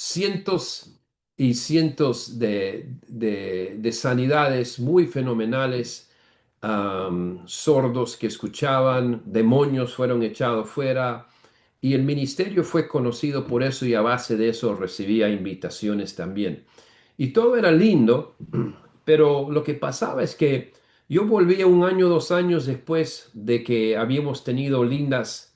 cientos y cientos de sanidades muy fenomenales, sordos que escuchaban, demonios fueron echados fuera, y el ministerio fue conocido por eso y a base de eso recibía invitaciones también. Y todo era lindo, pero lo que pasaba es que yo volvía un año, 2 años después de que habíamos tenido lindas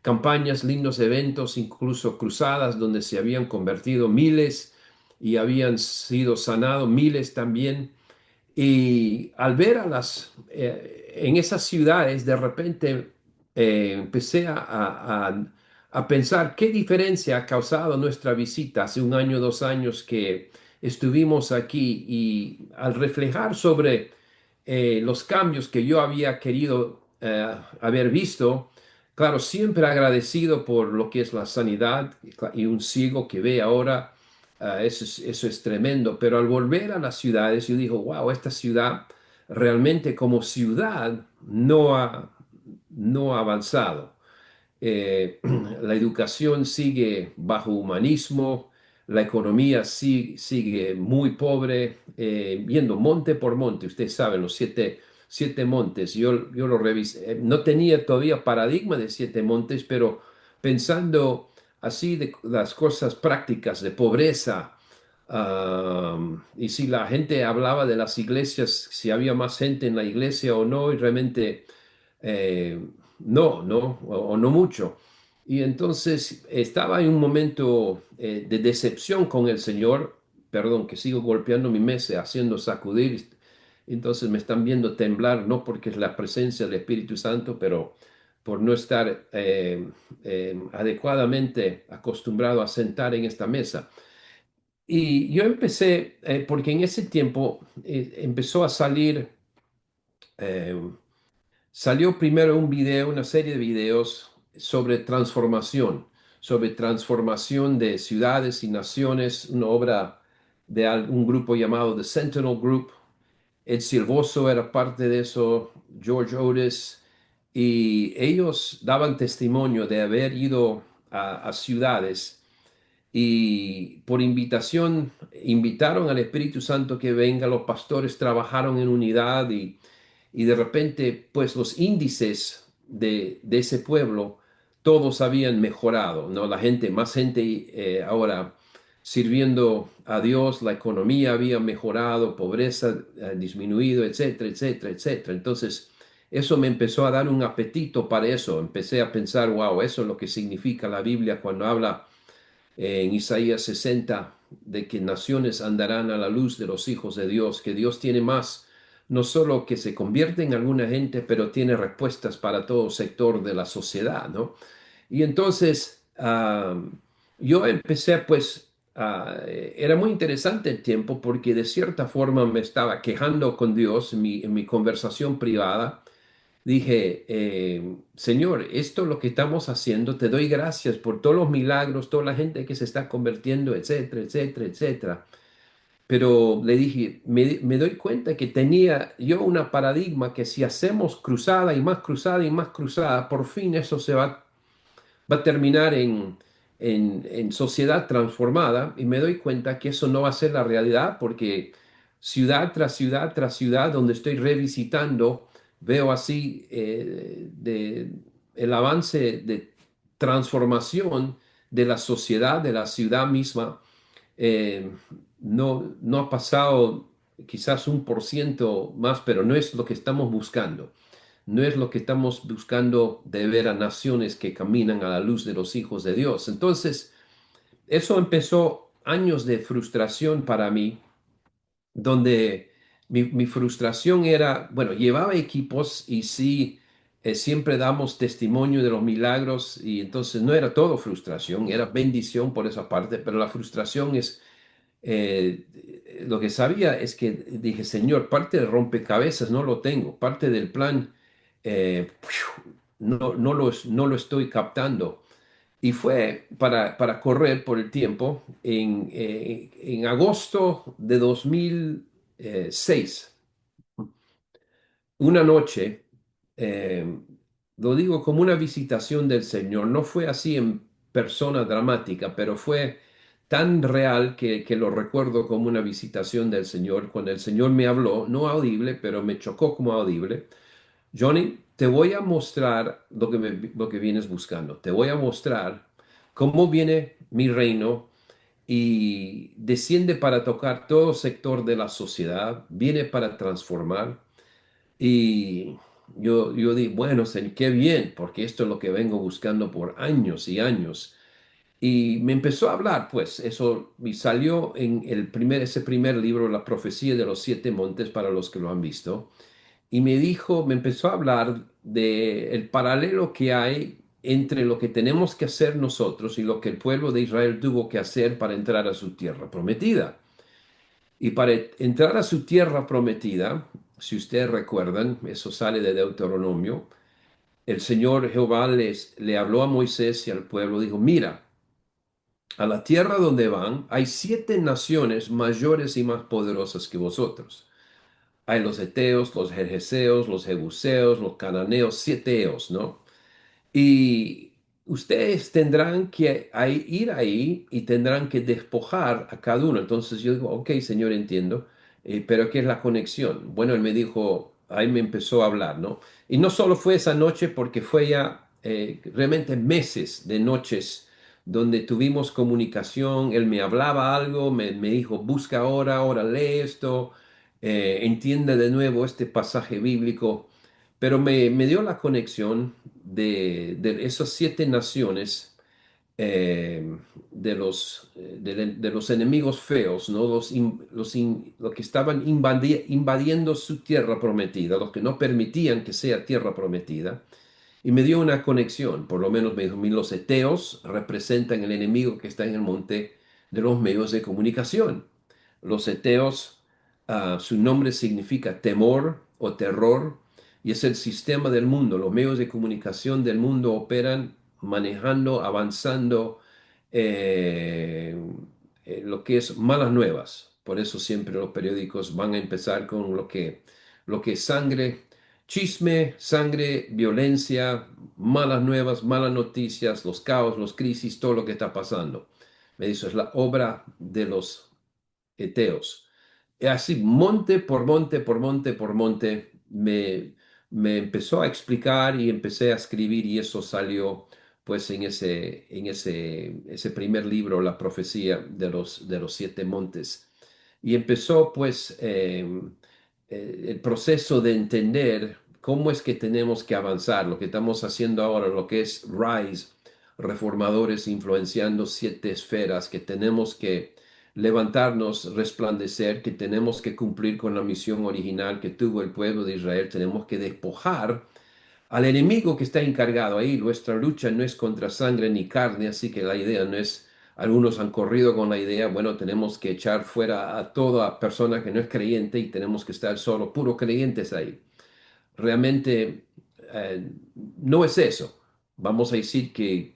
campañas, lindos eventos, incluso cruzadas donde se habían convertido miles y habían sido sanados miles también. Y al ver en esas ciudades, de repente empecé a pensar qué diferencia ha causado nuestra visita hace un año, 2 años que estuvimos aquí, y al reflejar sobre los cambios que yo había querido haber visto, claro, siempre agradecido por lo que es la sanidad y un ciego que ve ahora. Eso es tremendo, pero al volver a las ciudades, yo digo, wow, esta ciudad realmente como ciudad no ha avanzado. Eh, la educación sigue bajo humanismo, la economía sigue muy pobre, viendo monte por monte. Ustedes saben, los siete montes, yo lo revisé, no tenía todavía paradigma de 7 montes, pero pensando así de las cosas prácticas de pobreza. Y si la gente hablaba de las iglesias, si había más gente en la iglesia o no, y realmente eh, no, o no mucho. Y entonces estaba en un momento de decepción con el Señor. Perdón, que sigo golpeando mi mesa, haciendo sacudir. Entonces me están viendo temblar, no porque es la presencia del Espíritu Santo, pero por no estar adecuadamente acostumbrado a sentar en esta mesa. Y yo empecé, porque en ese tiempo empezó a salir, eh, salió primero un video, una serie de videos sobre transformación de ciudades y naciones, una obra de un grupo llamado The Sentinel Group. Ed Silvoso era parte de eso, George Otis, y ellos daban testimonio de haber ido a ciudades y por invitación invitaron al Espíritu Santo que venga, los pastores trabajaron en unidad, y de repente pues los índices de ese pueblo todos habían mejorado, ¿no? Más gente ahora sirviendo a Dios, la economía había mejorado, pobreza disminuido, etcétera, etcétera, etcétera. Entonces eso me empezó a dar un apetito para eso. Empecé a pensar, wow, eso es lo que significa la Biblia cuando habla en Isaías 60, de que naciones andarán a la luz de los hijos de Dios, que Dios tiene más, no solo que se convierte en alguna gente, pero tiene respuestas para todo sector de la sociedad, ¿no? Y entonces yo empecé, pues, era muy interesante el tiempo porque de cierta forma me estaba quejando con Dios en mi conversación privada. Dije, Señor, esto es lo que estamos haciendo, te doy gracias por todos los milagros, toda la gente que se está convirtiendo, etcétera, etcétera, etcétera. Pero le dije, me doy cuenta que tenía yo una paradigma que si hacemos cruzada y más cruzada y más cruzada, por fin eso va a terminar en sociedad transformada, y me doy cuenta que eso no va a ser la realidad porque ciudad tras ciudad tras ciudad donde estoy revisitando, veo así el avance de transformación de la sociedad, de la ciudad misma. eh, no ha pasado quizás 1% más, pero no es lo que estamos buscando. No es lo que estamos buscando de ver a naciones que caminan a la luz de los hijos de Dios. Entonces, eso empezó años de frustración para mí, donde mi frustración era, bueno, llevaba equipos y sí, siempre damos testimonio de los milagros, y entonces no era todo frustración, era bendición por esa parte, pero la frustración es lo que sabía es que dije, Señor, parte del rompecabezas no lo tengo, parte del plan no lo estoy captando. Y fue para correr por el tiempo en agosto de 2006, una noche, eh, lo digo como una visitación del Señor, no fue así en persona dramática, pero fue tan real que lo recuerdo como una visitación del Señor, cuando el Señor me habló, no audible, pero me chocó como audible. Johnny, te voy a mostrar lo que vienes buscando. Te voy a mostrar cómo viene mi reino y desciende para tocar todo sector de la sociedad, viene para transformar. Y yo di, bueno, Señor, qué bien, porque esto es lo que vengo buscando por años y años. Y me empezó a hablar, pues, eso, y salió en ese primer libro, La profecía de los siete montes, para los que lo han visto. Y me dijo, me empezó a hablar de el paralelo que hay entre lo que tenemos que hacer nosotros y lo que el pueblo de Israel tuvo que hacer para entrar a su tierra prometida. Y para entrar a su tierra prometida, si ustedes recuerdan, eso sale de Deuteronomio, el Señor Jehová le habló a Moisés y al pueblo, dijo, mira, a la tierra donde van hay siete naciones mayores y más poderosas que vosotros. Hay los Eteos, los Jerjeseos, los Jebuseos, los Cananeos, siete Eos, ¿no? Y ustedes tendrán que ir ahí y tendrán que despojar a cada uno. Entonces yo digo, ok, Señor, entiendo, pero ¿qué es la conexión? Bueno, él me dijo, ahí me empezó a hablar, ¿no? Y no solo fue esa noche, porque fue ya realmente meses de noches donde tuvimos comunicación. Él me hablaba algo, me dijo, busca ahora, ahora lee esto, entiende de nuevo este pasaje bíblico. Pero me dio la conexión de esas siete naciones, de los enemigos feos, ¿no? Los que estaban invadiendo su tierra prometida, los que no permitían que sea tierra prometida. Y me dio una conexión, por lo menos me dijo, los eteos representan el enemigo que está en el monte de los medios de comunicación. Los eteos, su nombre significa temor o terror, y es el sistema del mundo. Los medios de comunicación del mundo operan manejando, avanzando eh, lo que es malas nuevas. Por eso siempre los periódicos van a empezar con lo que es sangre, chisme, sangre, violencia, malas nuevas, malas noticias, los caos, los crisis, todo lo que está pasando. Me dice, es la obra de los eteos. Y así, monte por monte, por monte, por monte, me empezó a explicar y empecé a escribir y eso salió pues ese primer libro, La profecía de los siete montes. Y empezó pues el proceso de entender cómo es que tenemos que avanzar, lo que estamos haciendo ahora, lo que es RISE, reformadores influenciando siete esferas, que tenemos que levantarnos, resplandecer, que tenemos que cumplir con la misión original que tuvo el pueblo de Israel, tenemos que despojar al enemigo que está encargado ahí. Nuestra lucha no es contra sangre ni carne, así que la idea no es, algunos han corrido con la idea, bueno, tenemos que echar fuera a toda persona que no es creyente y tenemos que estar solo puros creyentes ahí. Realmente no es eso. Vamos a decir que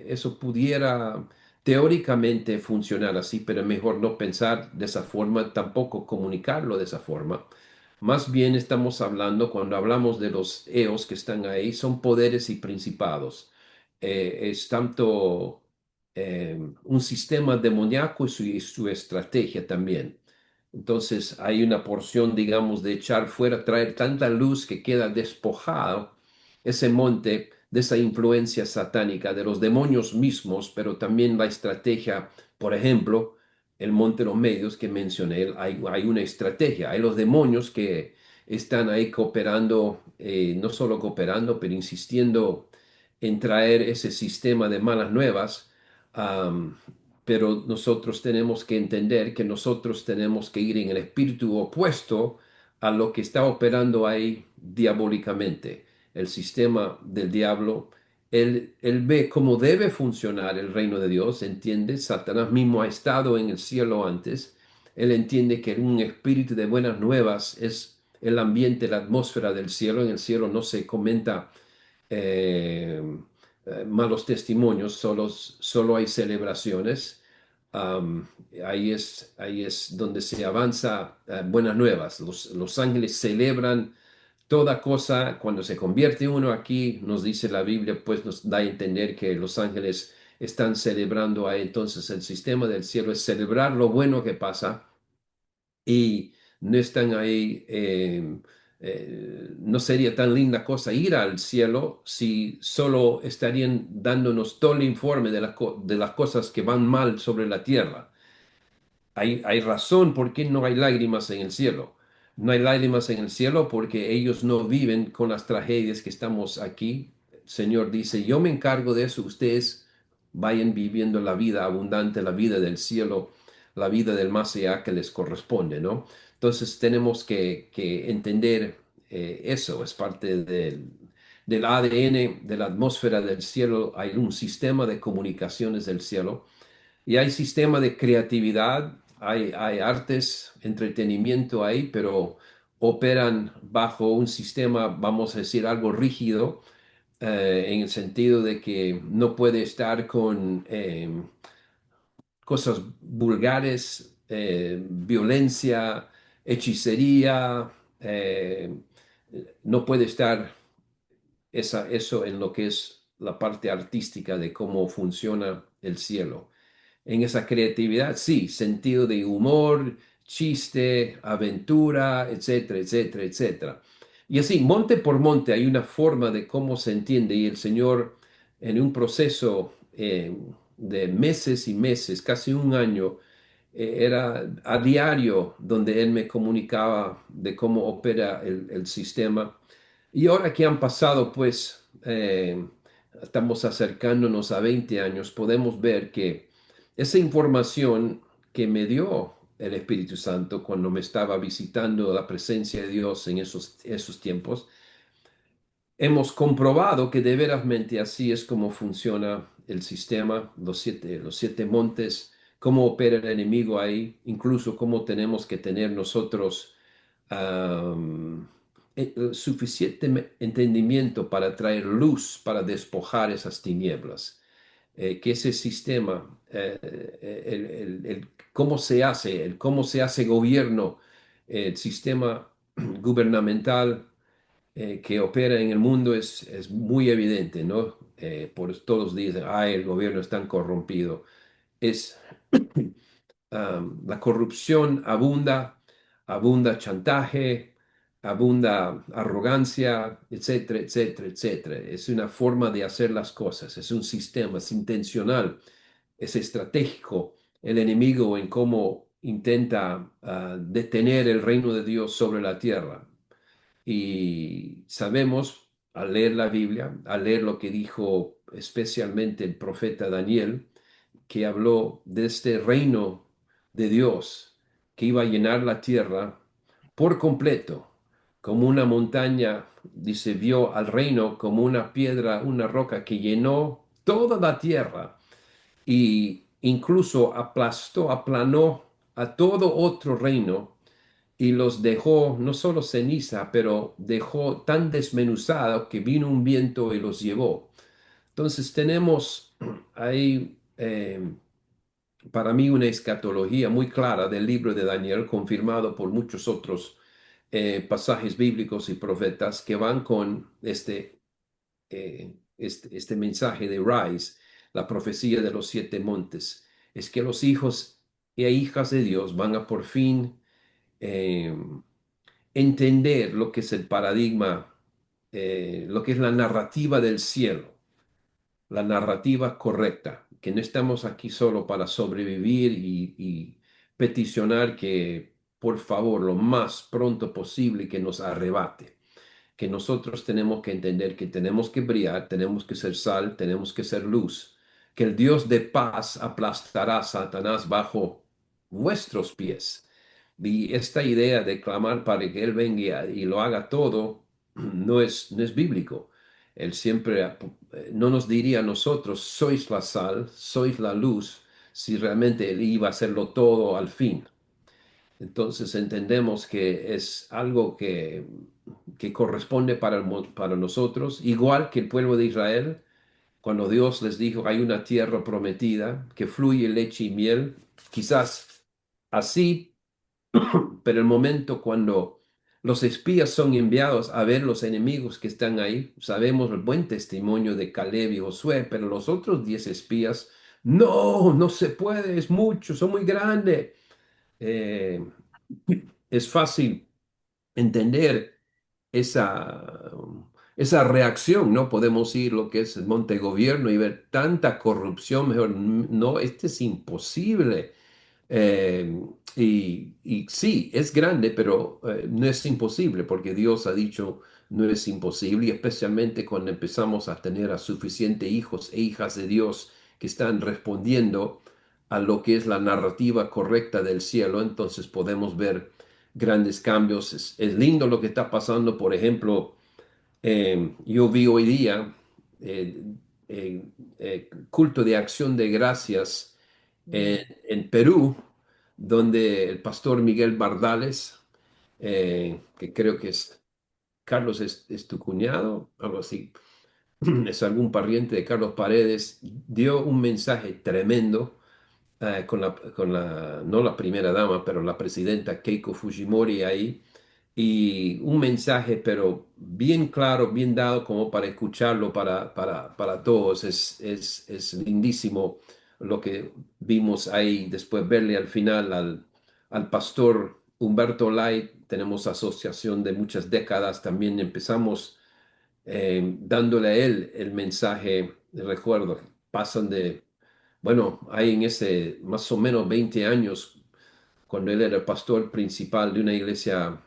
eso pudiera teóricamente funcionar así, pero es mejor no pensar de esa forma, tampoco comunicarlo de esa forma. Más bien estamos hablando, cuando hablamos de los eos que están ahí, son poderes y principados. Es tanto un sistema demoníaco y su estrategia también. Entonces hay una porción, digamos, de echar fuera, traer tanta luz que queda despojado ese monte de esa influencia satánica, de los demonios mismos, pero también la estrategia, por ejemplo, el monte de los medios que mencioné, hay una estrategia, hay los demonios que están ahí cooperando, no solo cooperando, pero insistiendo en traer ese sistema de malas nuevas. Pero nosotros tenemos que entender que nosotros tenemos que ir en el espíritu opuesto a lo que está operando ahí diabólicamente. El sistema del diablo, él ve cómo debe funcionar el reino de Dios, entiende, Satanás mismo ha estado en el cielo antes, él entiende que un espíritu de buenas nuevas es el ambiente, la atmósfera del cielo. En el cielo no se comenta eh, malos testimonios, solo hay celebraciones. Am, ahí es donde se avanza buenas nuevas. Los ángeles celebran toda cosa. Cuando se convierte uno aquí, nos dice la Biblia, pues nos da a entender que los ángeles están celebrando ahí. Entonces el sistema del cielo es celebrar lo bueno que pasa y no están ahí. No sería tan linda cosa ir al cielo si solo estarían dándonos todo el informe de las cosas que van mal sobre la tierra. Hay razón por qué no hay lágrimas en el cielo. No hay lágrimas en el cielo porque ellos no viven con las tragedias que estamos aquí. El Señor dice, yo me encargo de eso, ustedes vayan viviendo la vida abundante, la vida del cielo, la vida del más allá que les corresponde, ¿no? Entonces tenemos que entender eso, es parte del ADN, de la atmósfera del cielo. Hay un sistema de comunicaciones del cielo y hay sistema de creatividad, hay artes, entretenimiento ahí, pero operan bajo un sistema, vamos a decir, algo rígido, en el sentido de que no puede estar con cosas vulgares, violencia, hechicería, no puede estar eso en lo que es la parte artística de cómo funciona el cielo. En esa creatividad, sí, sentido de humor, chiste, aventura, etcétera, etcétera, etcétera. Y así, monte por monte, hay una forma de cómo se entiende y el Señor en un proceso de meses y meses, casi un año, era a diario donde Él me comunicaba de cómo opera el sistema. Y ahora que han pasado, pues, estamos acercándonos a 20 años, podemos ver que esa información que me dio el Espíritu Santo cuando me estaba visitando la presencia de Dios en esos tiempos, hemos comprobado que de verasmente así es como funciona el sistema, los siete montes, cómo opera el enemigo ahí, incluso cómo tenemos que tener nosotros suficiente entendimiento para traer luz, para despojar esas tinieblas. Que ese sistema, cómo se hace gobierno, el sistema gubernamental que opera en el mundo es muy evidente, ¿no? Por todos dicen, ay, el gobierno es tan corrompido. Es la corrupción abunda chantaje, abunda arrogancia, etcétera, etcétera, etcétera. Es una forma de hacer las cosas, es un sistema, es intencional, es estratégico el enemigo en cómo intenta detener el reino de Dios sobre la tierra. Y sabemos al leer la Biblia, al leer lo que dijo especialmente el profeta Daniel, que habló de este reino de Dios que iba a llenar la tierra por completo, como una montaña, dice, vio al reino como una piedra, una roca que llenó toda la tierra y incluso aplastó, aplanó a todo otro reino y los dejó no solo ceniza, pero dejó tan desmenuzado que vino un viento y los llevó. Entonces tenemos ahí, para mí, una escatología muy clara del libro de Daniel, confirmado por muchos otros pasajes bíblicos y profetas que van con este mensaje de Rise, la profecía de los siete montes. Es que los hijos e hijas de Dios van a por fin eh, entender lo que es el paradigma, lo que es la narrativa del cielo, la narrativa correcta, que no estamos aquí solo para sobrevivir y peticionar que por favor lo más pronto posible que nos arrebate, que nosotros tenemos que entender que tenemos que brillar, tenemos que ser sal, tenemos que ser luz, que el Dios de paz aplastará a Satanás bajo vuestros pies. Y esta idea de clamar para que Él venga y lo haga todo no es bíblico. Él siempre no nos diría a nosotros, sois la sal, sois la luz, si realmente Él iba a hacerlo todo al fin. Entonces entendemos que es algo que corresponde para nosotros, igual que el pueblo de Israel, cuando Dios les dijo, hay una tierra prometida que fluye leche y miel, quizás así, pero el momento cuando Los espías son enviados a ver los enemigos que están ahí. Sabemos el buen testimonio de Caleb y Josué, pero los otros 10 espías, no, no se puede, es mucho, son muy grandes. Eh, es fácil entender esa, esa reacción, ¿no? Podemos ir lo que es el Monte Gobierno y ver tanta corrupción, mejor, no, este es imposible. Eh, y sí, es grande, pero no es imposible, porque Dios ha dicho no es imposible, y especialmente cuando empezamos a tener a suficiente hijos e hijas de Dios que están respondiendo a lo que es la narrativa correcta del cielo, entonces podemos ver grandes cambios. Es lindo lo que está pasando, por ejemplo, yo vi hoy día eh, culto de acción de gracias Mm. en Perú, donde el pastor Miguel Bardales, que creo que es Carlos, es tu cuñado, algo así, es algún pariente de Carlos Paredes, dio un mensaje tremendo no la primera dama, pero la presidenta Keiko Fujimori ahí, y un mensaje, pero bien claro, bien dado como para escucharlo para todos. Es lindísimo lo que vimos ahí. Después verle al final al pastor Humberto Light, tenemos asociación de muchas décadas, también empezamos dándole a él el mensaje, recuerdo, pasan de, bueno, hay en ese más o menos 20 años cuando él era el pastor principal de una iglesia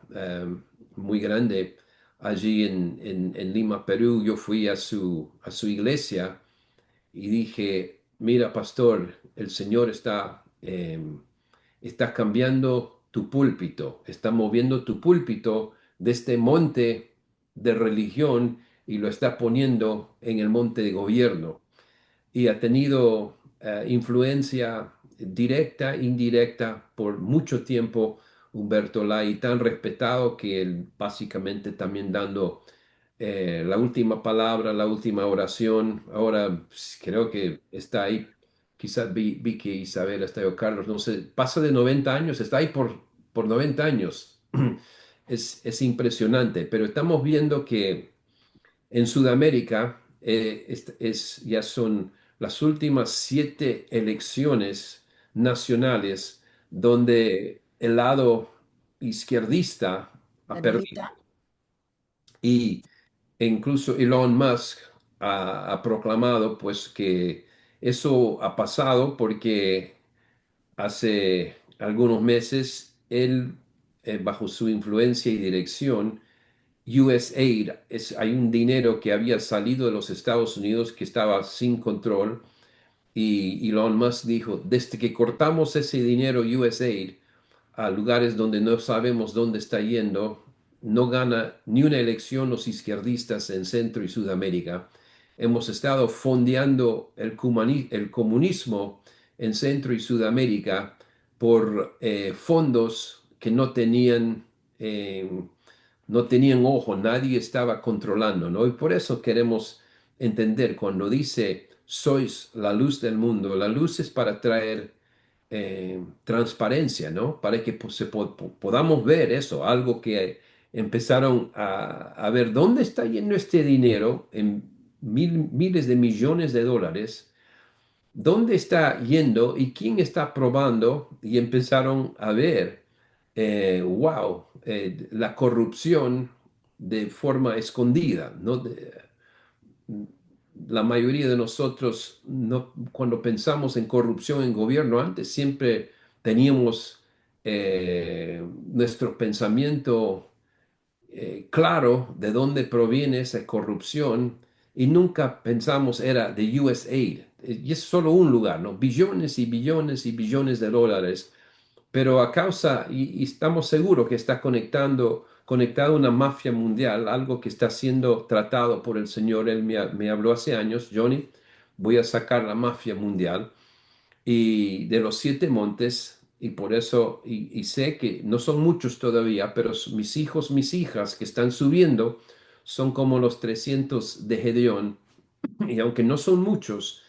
muy grande allí en Lima, Perú. Yo fui a su iglesia y dije, mira, pastor, el Señor está cambiando tu púlpito, está moviendo tu púlpito de este monte de religión y lo está poniendo en el monte de gobierno y ha tenido influencia directa, indirecta por mucho tiempo. Humberto Lai, tan respetado que él básicamente también dando la última palabra, la última oración. Ahora pues, creo que está ahí. Quizás vi que Isabel está ahí, o Carlos, no sé, pasa de 90 años, está ahí por 90 años. Es impresionante, pero estamos viendo que en Sudamérica ya son las últimas 7 elecciones nacionales donde el lado izquierdista ha La perdido. derecha. Y e incluso Elon Musk ha proclamado pues que eso ha pasado porque hace algunos meses él, bajo su influencia y dirección, USAID, hay un dinero que había salido de los Estados Unidos que estaba sin control y Elon Musk dijo, desde que cortamos ese dinero USAID a lugares donde no sabemos dónde está yendo, no gana ni una elección los izquierdistas en Centro y Sudamérica. Hemos estado fondeando el comunismo en Centro y Sudamérica por fondos que eh, no tenían ojo, nadie estaba controlando, ¿no? Y por eso queremos entender cuando dice, sois la luz del mundo, la luz es para traer transparencia, ¿no? Para que pues, podamos ver eso, algo que empezaron a ver dónde está yendo este dinero en miles de millones de dólares, dónde está yendo y quién está probando, y empezaron a ver, wow, la corrupción de forma escondida, ¿no? La mayoría de nosotros, cuando pensamos en corrupción en gobierno, antes siempre teníamos nuestro pensamiento claro de dónde proviene esa corrupción y nunca pensamos era de USAID. Y es solo un lugar, ¿no? Billones y billones y billones de dólares, pero a causa, y estamos seguros que está conectado a una mafia mundial, algo que está siendo tratado por el Señor. Él me habló hace años, Johnny, voy a sacar la mafia mundial y de los 7 montes, y por eso, y sé que no son muchos todavía, pero mis hijos, mis hijas que están subiendo, son como los 300 de Gedeón, y aunque no son muchos,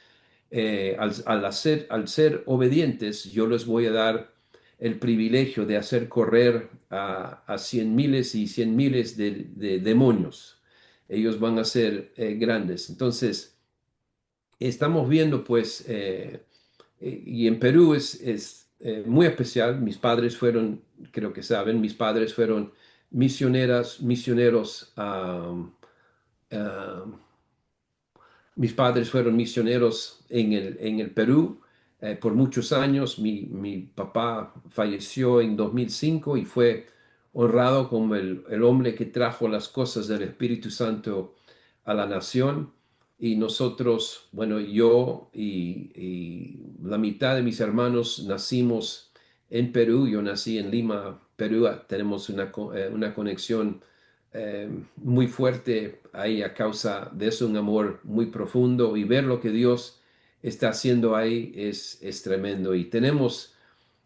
al ser obedientes, yo les voy a dar el privilegio de hacer correr a cien miles y cien miles de demonios. Ellos van a ser grandes. Entonces, estamos viendo pues, y en Perú es muy especial. Mis padres fueron, creo que saben, mis padres fueron misioneros a mis padres fueron misioneros en el Perú por muchos años. Mi papá falleció en 2005 y fue honrado como el hombre que trajo las cosas del Espíritu Santo a la nación. Y nosotros, bueno, yo y la mitad de mis hermanos nacimos en Perú. Yo nací en Lima, Perú. Tenemos una conexión muy fuerte ahí a causa de eso, un amor muy profundo y ver lo que Dios está haciendo ahí es tremendo y tenemos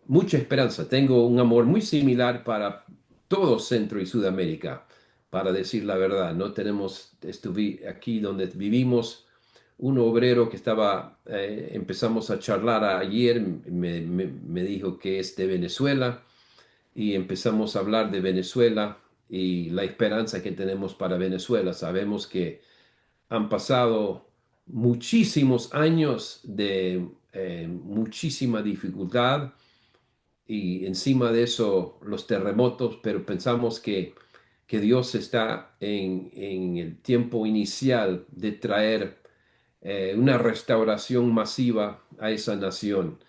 mucha esperanza. Tengo un amor muy similar para todo Centro y Sudamérica, para decir la verdad. No tenemos, estuve aquí donde vivimos, un obrero que empezamos a charlar ayer, me dijo que es de Venezuela y empezamos a hablar de Venezuela y la esperanza que tenemos para Venezuela. Sabemos que han pasado muchísimos años de muchísima dificultad y encima de eso los terremotos, pero pensamos que Dios está en el tiempo inicial de traer una restauración masiva a esa nación.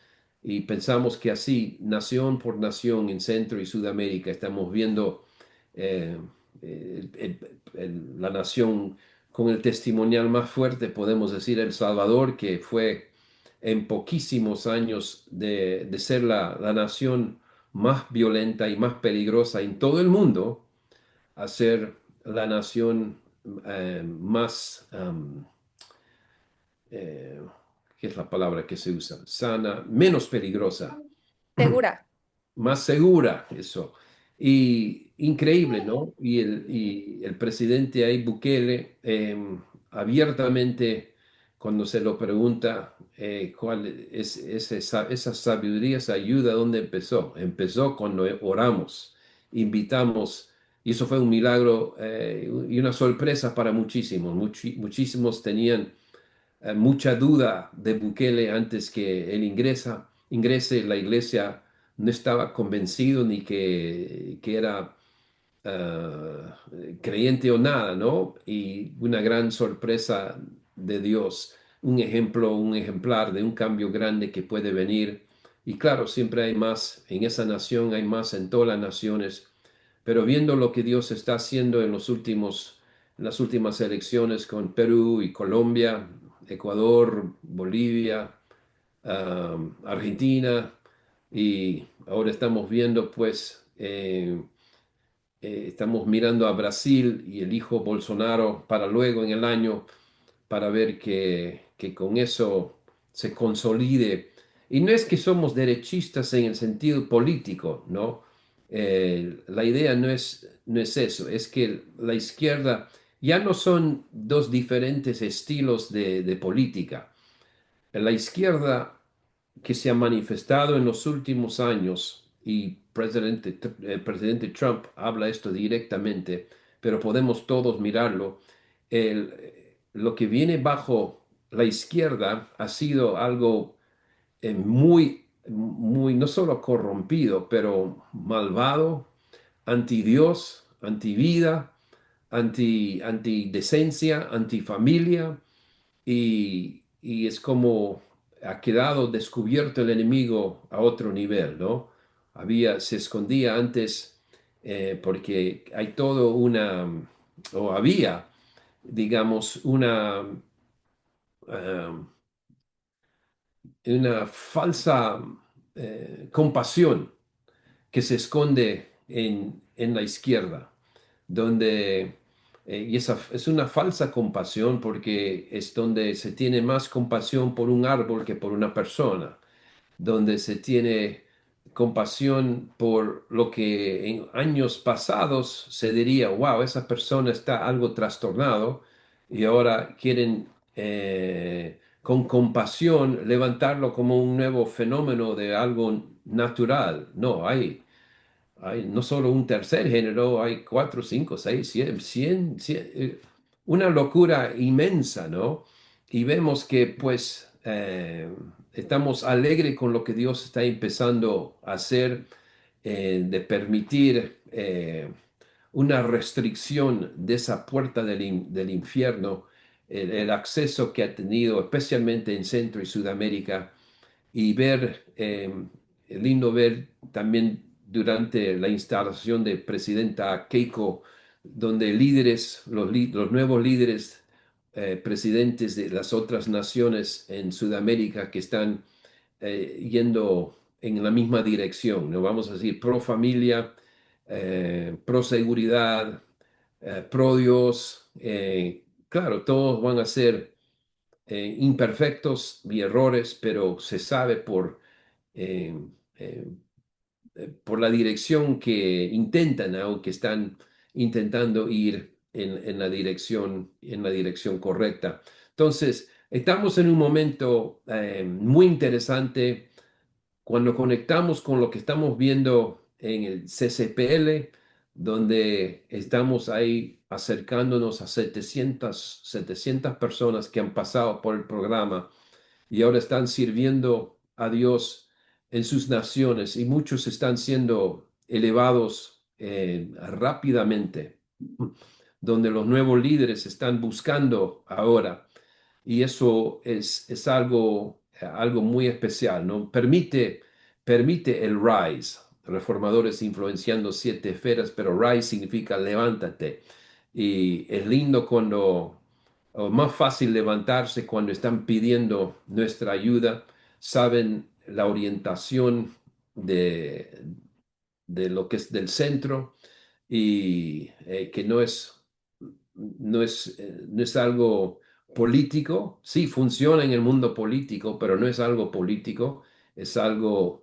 Y pensamos que así, nación por nación en Centro y Sudamérica, estamos viendo eh, la nación con el testimonial más fuerte, podemos decir El Salvador, que fue en poquísimos años de ser la nación más violenta y más peligrosa en todo el mundo, a ser la nación más eh, ¿qué es la palabra que se usa? Sana, menos peligrosa, Segura. más segura, eso. Y increíble, ¿no? Y el presidente ahí, Bukele, abiertamente, cuando se lo pregunta cuál esa sabiduría, esa ayuda, ¿dónde empezó? Empezó cuando oramos, invitamos, y eso fue un milagro y una sorpresa para muchísimos. Muchísimos tenían mucha duda de Bukele antes que él ingrese. La iglesia no estaba convencido ni que era creyente o nada, ¿no? Y una gran sorpresa de Dios, un ejemplar de un cambio grande que puede venir. Y claro, siempre hay más en esa nación, hay más en todas las naciones, pero viendo lo que Dios está haciendo en las últimas elecciones con Perú y Colombia, Ecuador, Bolivia, Argentina, y ahora estamos viendo pues estamos mirando a Brasil y el hijo Bolsonaro para luego en el año para ver que con eso se consolide. Y no es que somos derechistas en el sentido político, ¿no? La idea no es eso, es que la izquierda ya no son dos diferentes estilos de política. La izquierda que se ha manifestado en los últimos años, y el presidente Trump habla esto directamente, pero podemos todos mirarlo, lo que viene bajo la izquierda ha sido algo muy, no solo corrompido, pero malvado, anti Dios, anti vida, anti decencia, anti familia y es como ha quedado descubierto el enemigo a otro nivel, ¿no? Se escondía antes porque hay todo o había, digamos, eh, una falsa compasión que se esconde en la izquierda, donde, y esa es una falsa compasión porque es donde se tiene más compasión por un árbol que por una persona, donde se tiene compasión por lo que en años pasados se diría, wow, esa persona está algo trastornado y ahora quieren con compasión levantarlo como un nuevo fenómeno de algo natural. No, hay no solo un tercer género, hay cuatro, cinco, seis, una locura inmensa, ¿no? Y vemos que pues estamos alegres con lo que Dios está empezando a hacer, de permitir una restricción de esa puerta del infierno, el acceso que ha tenido, especialmente en Centro y Sudamérica, y ver, lindo ver también durante la instalación de presidenta Keiko, donde los nuevos líderes, presidentes de las otras naciones en Sudamérica que están yendo en la misma dirección, ¿no? Vamos a decir, pro familia, pro seguridad, pro Dios. Claro, todos van a ser imperfectos y errores, pero se sabe eh, eh, por la dirección que intentan, ¿no? Que están intentando ir en la dirección correcta. Entonces, estamos en un momento muy interesante cuando conectamos con lo que estamos viendo en el CCPL, donde estamos ahí acercándonos a 700 personas que han pasado por el programa y ahora están sirviendo a Dios en sus naciones y muchos están siendo elevados rápidamente, donde los nuevos líderes están buscando ahora. Y eso es algo muy especial, ¿no? Permite el rise. Reformadores influenciando siete esferas, pero rise significa levántate. Y es lindo o más fácil levantarse cuando están pidiendo nuestra ayuda, saben la orientación de, de lo que es del centro y que no es algo político. Sí, funciona en el mundo político, pero no es algo político, es algo,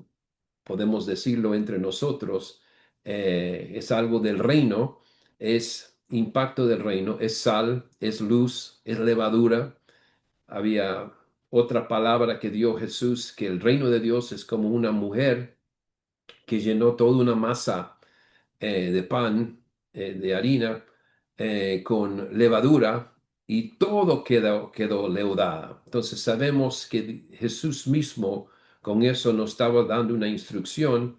podemos decirlo entre nosotros, es algo del reino, es impacto del reino, es sal, es luz, es levadura. Había otra palabra que dio Jesús, que el reino de Dios es como una mujer que llenó toda una masa de pan, de harina, con levadura y todo quedó leudada. Entonces sabemos que Jesús mismo con eso nos estaba dando una instrucción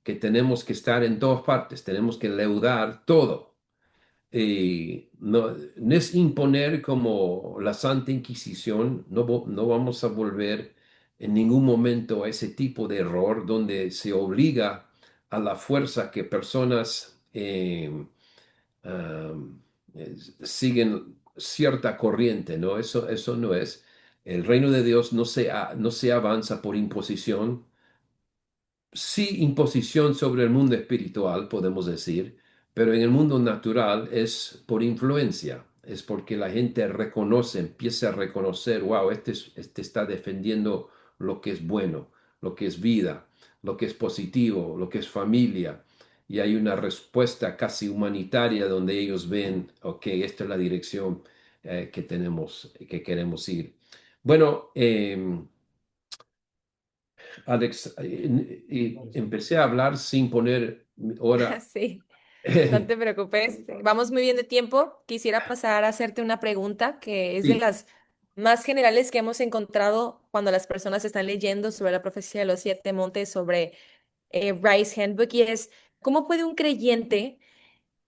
que tenemos que estar en todas partes, tenemos que leudar todo. Y no es imponer como la Santa Inquisición, no vamos a volver en ningún momento a ese tipo de error donde se obliga a la fuerza que personas ah, siguen cierta corriente, ¿no? Eso no es. El reino de Dios no se avanza por imposición, sí imposición sobre el mundo espiritual, podemos decir, pero en el mundo natural es por influencia, es porque la gente reconoce, empieza a reconocer, wow, este está defendiendo lo que es bueno, lo que es vida, lo que es positivo, lo que es familia. Y hay una respuesta casi humanitaria donde ellos ven, ok, esta es la dirección que queremos ir. Bueno, Alex, y empecé a hablar sin poner hora. Sí, no te preocupes. Vamos muy bien de tiempo. Quisiera pasar a hacerte una pregunta que es de Sí, las más generales que hemos encontrado cuando las personas están leyendo sobre la profecía de los siete montes, sobre Rice Handbook, y es, ¿cómo puede un creyente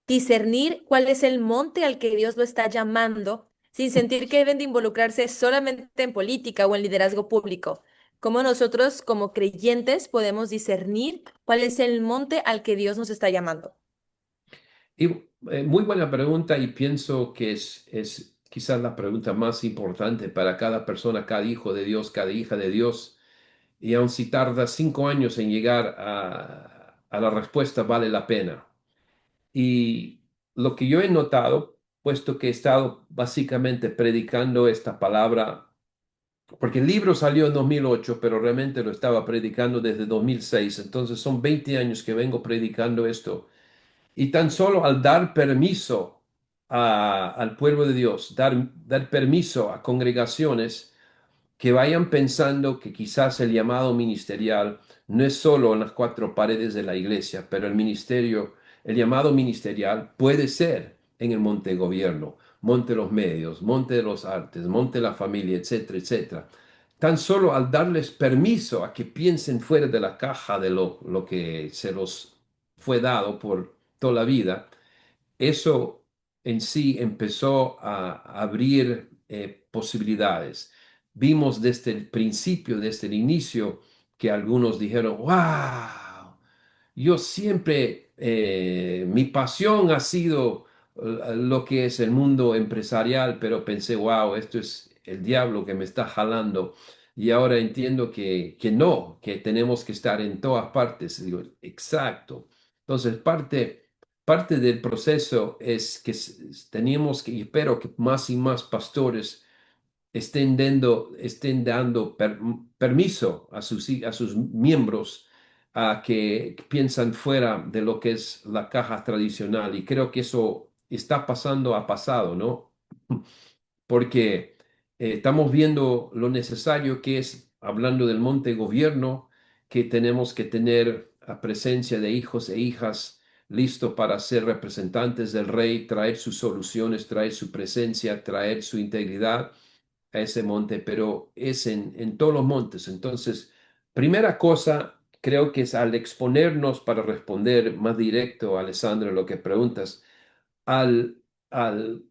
discernir cuál es el monte al que Dios lo está llamando sin sentir que deben de involucrarse solamente en política o en liderazgo público? ¿Cómo nosotros como creyentes podemos discernir cuál es el monte al que Dios nos está llamando? y muy buena pregunta y pienso que es quizás la pregunta más importante para cada persona, cada hijo de Dios, cada hija de Dios. Y aun si tarda 5 años en llegar a la respuesta, vale la pena. Y lo que yo he notado, puesto que he estado básicamente predicando esta palabra, porque el libro salió en 2008, pero realmente lo estaba predicando desde 2006. Entonces son 20 años que vengo predicando esto. Y tan solo al dar permiso al pueblo de Dios, dar permiso a congregaciones que vayan pensando que quizás el llamado ministerial no es solo en las cuatro paredes de la iglesia, pero el ministerio, el llamado ministerial puede ser en el monte de gobierno, monte de los medios, monte de los artes, monte de la familia, etcétera, etcétera. Tan solo al darles permiso a que piensen fuera de la caja de lo que se los fue dado por toda la vida, eso en sí empezó a abrir posibilidades. Vimos desde el principio, desde el inicio, que algunos dijeron, wow, yo siempre, mi pasión ha sido lo que es el mundo empresarial, pero pensé, wow, esto es el diablo que me está jalando. Y ahora entiendo que no, que tenemos que estar en todas partes. Digo, exacto. Entonces, parte del proceso es que tenemos que, y espero que más y más pastores estén dando permiso a sus miembros a que piensan fuera de lo que es la caja tradicional. Y creo que eso está pasando, ha pasado, ¿no? Porque estamos viendo lo necesario que es, hablando del monte gobierno, que tenemos que tener a presencia de hijos e hijas listos para ser representantes del rey, traer sus soluciones, traer su presencia, traer su integridad a ese monte, pero es en todos los montes. Entonces, primera cosa, creo que es al exponernos para responder más directo, Alessandro, lo que preguntas, al, al,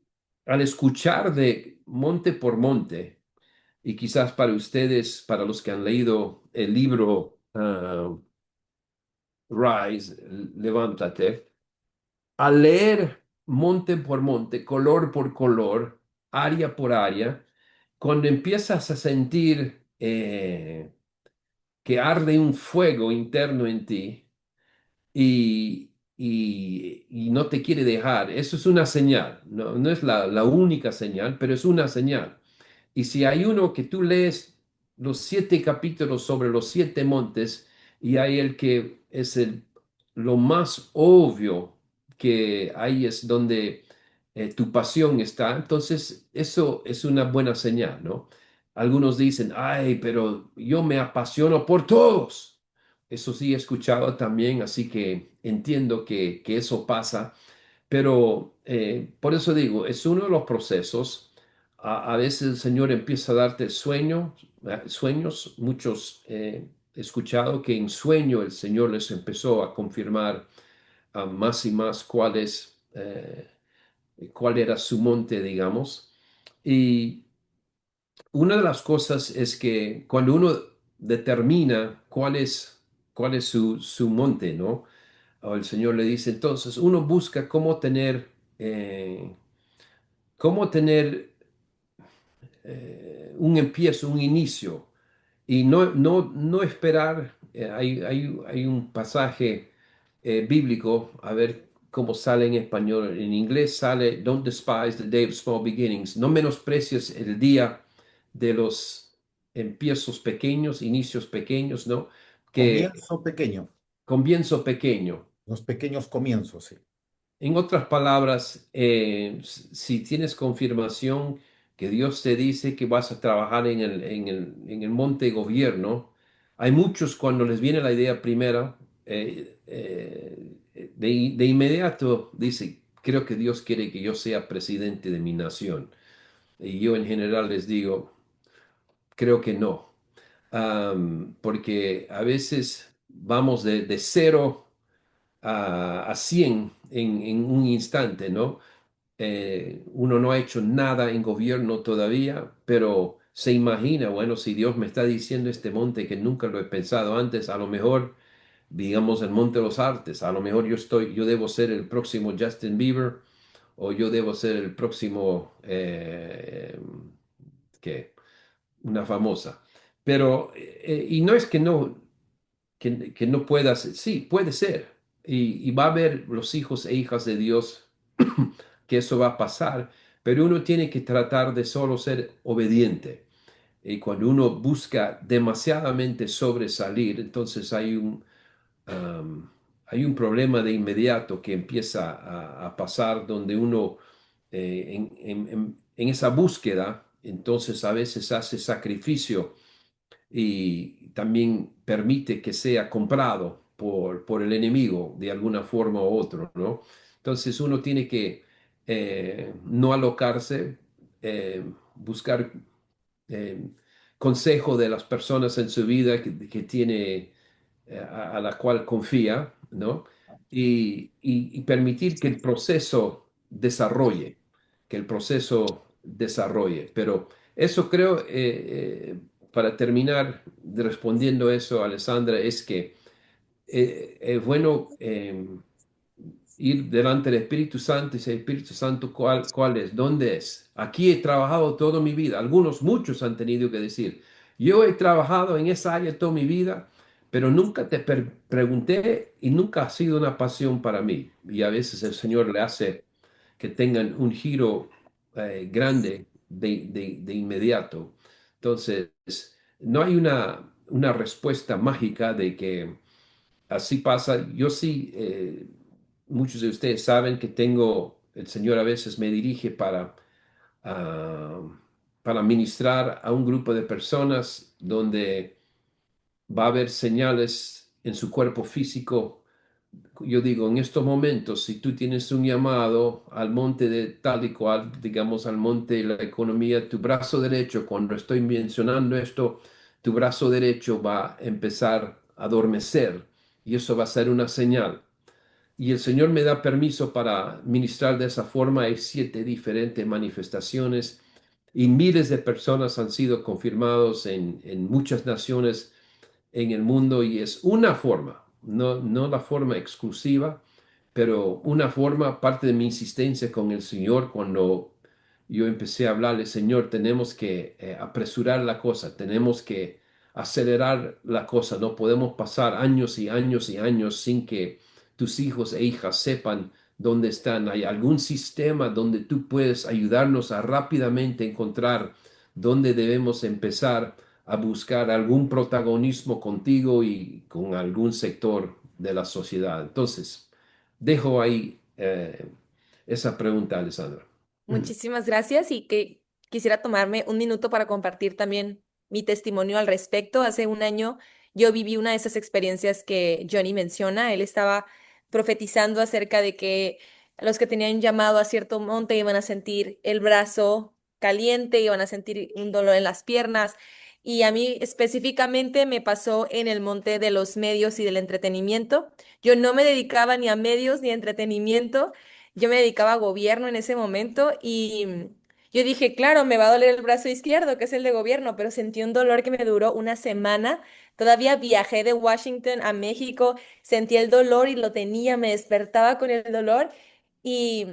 al escuchar de monte por monte, y quizás para ustedes, para los que han leído el libro Rise, Levántate, al leer monte por monte, color por color, área por área, cuando empiezas a sentir que arde un fuego interno en ti y no te quiere dejar, eso es una señal. No, no es la única señal, pero es una señal. Y si hay uno que tú lees los 7 capítulos sobre los 7 montes y hay el que es lo más obvio, que ahí es donde tu pasión está, entonces eso es una buena señal, ¿no? Algunos dicen, ay, pero yo me apasiono por todos. Eso sí he escuchado también, así que entiendo que eso pasa, pero por eso digo, es uno de los procesos. A veces el Señor empieza a darte sueños. Muchos he escuchado que en sueño el Señor les empezó a confirmar más y más cuál era su monte, digamos. Y una de las cosas es que cuando uno determina cuál es su monte, ¿no? O el Señor le dice, entonces uno busca cómo tener un empiezo, un inicio, y no esperar. Hay un pasaje bíblico, a ver cómo sale en español. En inglés sale, Don't despise the day of small beginnings. No menosprecies el día de los empiezos pequeños, inicios pequeños, ¿no? Que Comienzo pequeño, comienzo pequeño. los pequeños comienzos, sí. En otras palabras, si tienes confirmación que Dios te dice que vas a trabajar en el monte de gobierno, hay muchos cuando les viene la idea primera, de inmediato dice, creo que Dios quiere que yo sea presidente de mi nación. Y yo en general les digo, creo que no. Porque a veces vamos de 0 a 100 en un instante, ¿no? Uno no ha hecho nada en gobierno todavía, pero se imagina, bueno, si Dios me está diciendo este monte que nunca lo he pensado antes, a lo mejor, digamos, el Monte de los Artes, a lo mejor yo debo ser el próximo Justin Bieber o yo debo ser el próximo, ¿qué? Una famosa. Pero, y no es que no puedas, sí, puede ser. Y va a haber los hijos e hijas de Dios que eso va a pasar, pero uno tiene que tratar de solo ser obediente. Y cuando uno busca demasiadamente sobresalir, entonces um, hay un problema de inmediato que empieza a pasar donde uno, en esa búsqueda, entonces a veces hace sacrificio y también permite que sea comprado por el enemigo de alguna forma u otra, ¿no? Entonces uno tiene que no alocarse, buscar eh, consejo de las personas en su vida que tiene, a la cual confía, ¿no? Y permitir que el proceso desarrolle, que el proceso desarrolle. Pero eso creo, para terminar respondiendo eso, Alessandra, es que es bueno ir delante del Espíritu Santo y decir, Espíritu Santo, ¿cuál es? ¿Dónde es? Aquí he trabajado toda mi vida. Algunos, muchos han tenido que decir, yo he trabajado en esa área toda mi vida, pero nunca te pregunté y nunca ha sido una pasión para mí. Y a veces el Señor le hace que tengan un giro grande de inmediato. Entonces, no hay una respuesta mágica de que así pasa. Yo sí, muchos de ustedes saben que el Señor a veces me dirige ah, para ministrar a un grupo de personas donde va a haber señales en su cuerpo físico. Yo digo, en estos momentos, si tú tienes un llamado al monte de tal y cual, digamos al monte de la economía, tu brazo derecho, cuando estoy mencionando esto, tu brazo derecho va a empezar a adormecer y eso va a ser una señal. Y el Señor me da permiso para ministrar de esa forma. Hay 7 diferentes manifestaciones y miles de personas han sido confirmados en muchas naciones en el mundo y es una forma, no la forma exclusiva, pero una forma, parte de mi insistencia con el Señor cuando yo empecé a hablarle, Señor, tenemos que apresurar la cosa, tenemos que acelerar la cosa, no podemos pasar años y años y años sin que tus hijos e hijas sepan dónde están. ¿Hay algún sistema donde tú puedes ayudarnos a rápidamente encontrar dónde debemos empezar a buscar algún protagonismo contigo y con algún sector de la sociedad? Entonces, dejo ahí esa pregunta, Alessandra. Muchísimas gracias y que quisiera tomarme un minuto para compartir también mi testimonio al respecto. Hace un año yo viví una de esas experiencias que Johnny menciona. Él estaba profetizando acerca de que los que tenían llamado a cierto monte iban a sentir el brazo caliente, iban a sentir un dolor en las piernas. Y a mí específicamente me pasó en el monte de los medios y del entretenimiento. Yo no me dedicaba ni a medios ni a entretenimiento. Yo me dedicaba a gobierno en ese momento y yo dije, claro, me va a doler el brazo izquierdo, que es el de gobierno, pero sentí un dolor que me duró una semana. Todavía viajé de Washington a México, sentí el dolor y lo tenía, me despertaba con el dolor y,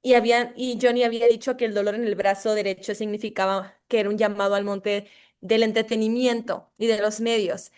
y Johnny había dicho que el dolor en el brazo derecho significaba que era un llamado al monte del entretenimiento y de los medios.